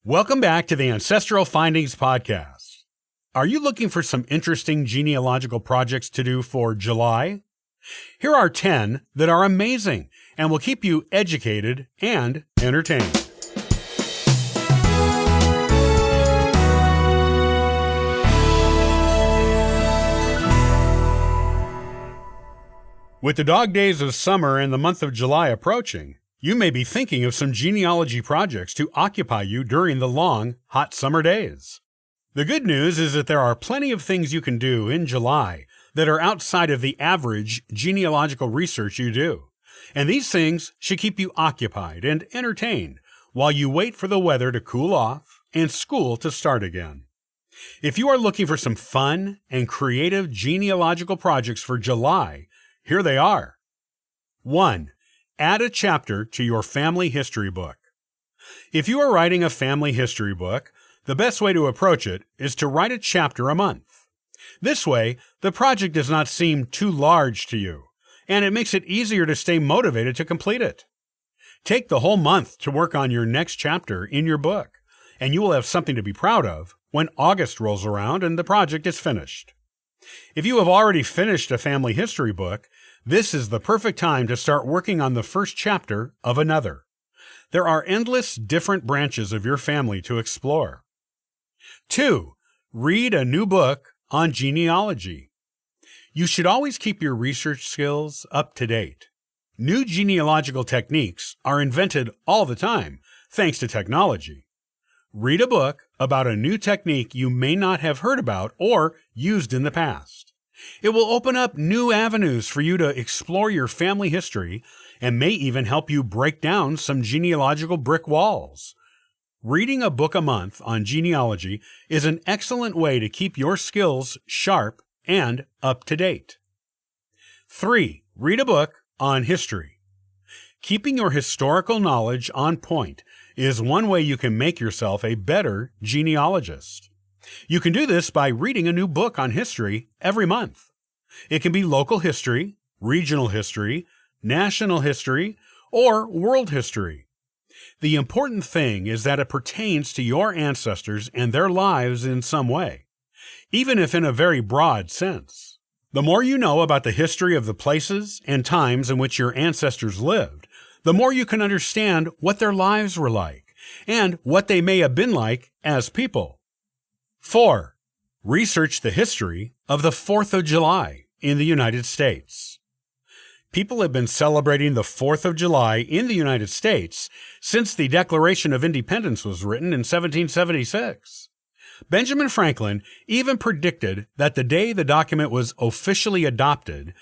Welcome back to the Ancestral Findings Podcast. Are you looking for some interesting genealogical projects to do for July? Here are 10 that are amazing and will keep you educated and entertained. With the dog days of summer and the month of July approaching, you may be thinking of some genealogy projects to occupy you during the long, hot summer days. The good news is that there are plenty of things you can do in July that are outside of the average genealogical research you do. And these things should keep you occupied and entertained while you wait for the weather to cool off and school to start again. If you are looking for some fun and creative genealogical projects for July, here they are. 1. Add a chapter to your family history book. If you are writing a family history book, the best way to approach it is to write a chapter a month. This way, the project does not seem too large to you, and it makes it easier to stay motivated to complete it. Take the whole month to work on your next chapter in your book, and you will have something to be proud of when August rolls around and the project is finished. If you have already finished a family history book, this is the perfect time to start working on the first chapter of another. There are endless different branches of your family to explore. 2. Read a new book on genealogy. You should always keep your research skills up to date. New genealogical techniques are invented all the time, thanks to technology. Read a book about a new technique you may not have heard about or used in the past. It will open up new avenues for you to explore your family history and may even help you break down some genealogical brick walls. Reading a book a month on genealogy is an excellent way to keep your skills sharp and up to date. 3. Read a book on history. Keeping your historical knowledge on point is one way you can make yourself a better genealogist. You can do this by reading a new book on history every month. It can be local history, regional history, national history, or world history. The important thing is that it pertains to your ancestors and their lives in some way, even if in a very broad sense. The more you know about the history of the places and times in which your ancestors lived, the more you can understand what their lives were like and what they may have been like as people. 4. Research the history of the 4th of July in the United States. People have been celebrating the 4th of July in the United States since the Declaration of Independence was written in 1776. Benjamin Franklin even predicted that the day the document was officially adopted,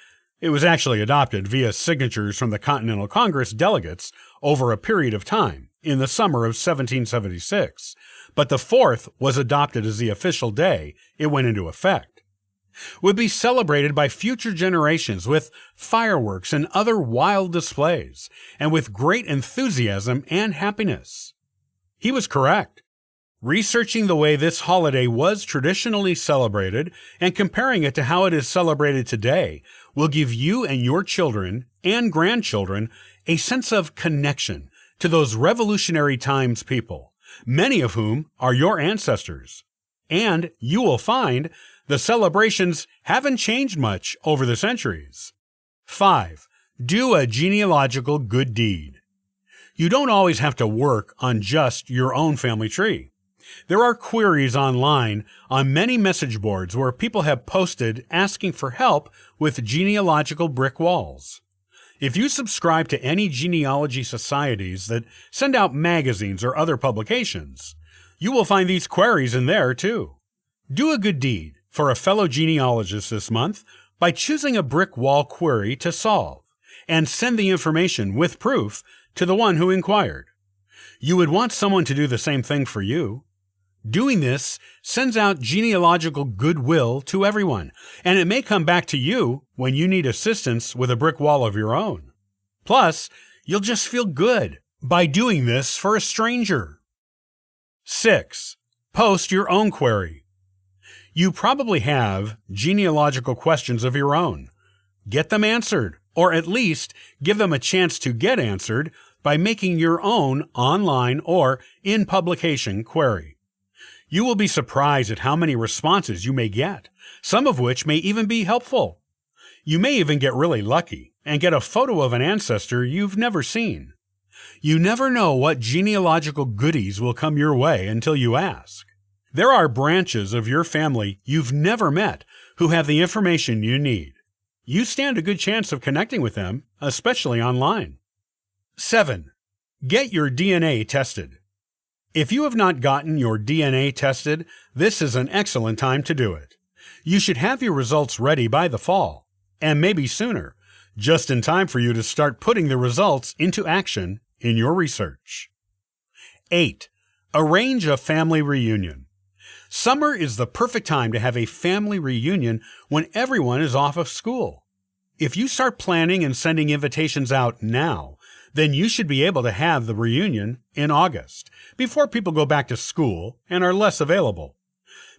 it was actually adopted via signatures from the Continental Congress delegates over a period of time in the summer of 1776, but the 4th was adopted as the official day it went into effect, would be celebrated by future generations with fireworks and other wild displays, and with great enthusiasm and happiness. He was correct. Researching the way this holiday was traditionally celebrated and comparing it to how it is celebrated today will give you and your children and grandchildren a sense of connection to those revolutionary times people, many of whom are your ancestors. And you will find the celebrations haven't changed much over the centuries. 5. Do a genealogical good deed. You don't always have to work on just your own family tree. There are queries online on many message boards where people have posted asking for help with genealogical brick walls. If you subscribe to any genealogy societies that send out magazines or other publications, you will find these queries in there too. Do a good deed for a fellow genealogist this month by choosing a brick wall query to solve and send the information with proof to the one who inquired. You would want someone to do the same thing for you. Doing this sends out genealogical goodwill to everyone, and it may come back to you when you need assistance with a brick wall of your own. Plus, you'll just feel good by doing this for a stranger. 6. Post your own query. You probably have genealogical questions of your own. Get them answered, or at least give them a chance to get answered by making your own online or in-publication query. You will be surprised at how many responses you may get, some of which may even be helpful. You may even get really lucky and get a photo of an ancestor you've never seen. You never know what genealogical goodies will come your way until you ask. There are branches of your family you've never met who have the information you need. You stand a good chance of connecting with them, especially online. 7. Get your DNA tested. If you have not gotten your DNA tested, this is an excellent time to do it. You should have your results ready by the fall, and maybe sooner, just in time for you to start putting the results into action in your research. 8. Arrange a family reunion. Summer is the perfect time to have a family reunion when everyone is off of school. If you start planning and sending invitations out now, then you should be able to have the reunion in August, before people go back to school and are less available.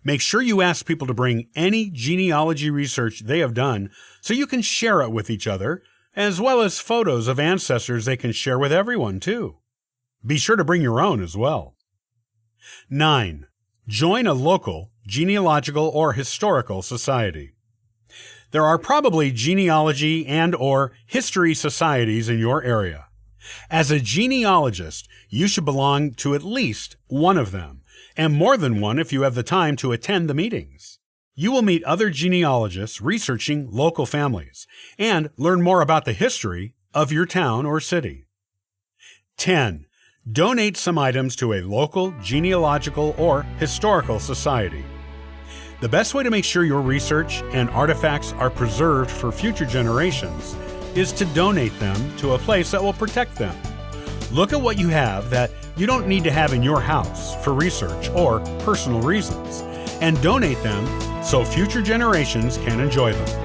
Make sure you ask people to bring any genealogy research they have done so you can share it with each other, as well as photos of ancestors they can share with everyone too. Be sure to bring your own as well. 9. Join a local genealogical or historical society. There are probably genealogy and/or history societies in your area. As a genealogist, you should belong to at least one of them, and more than one if you have the time to attend the meetings. You will meet other genealogists researching local families and learn more about the history of your town or city. 10. Donate some items to a local genealogical or historical society. The best way to make sure your research and artifacts are preserved for future generations is to donate them to a place that will protect them. Look at what you have that you don't need to have in your house for research or personal reasons, and donate them so future generations can enjoy them.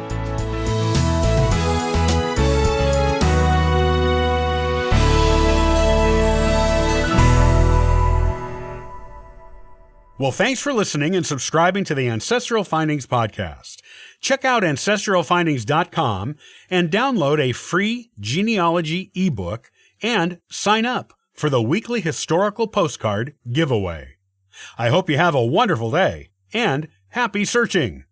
Well, thanks for listening and subscribing to the Ancestral Findings podcast. Check out ancestralfindings.com and download a free genealogy ebook and sign up for the weekly historical postcard giveaway. I hope you have a wonderful day and happy searching!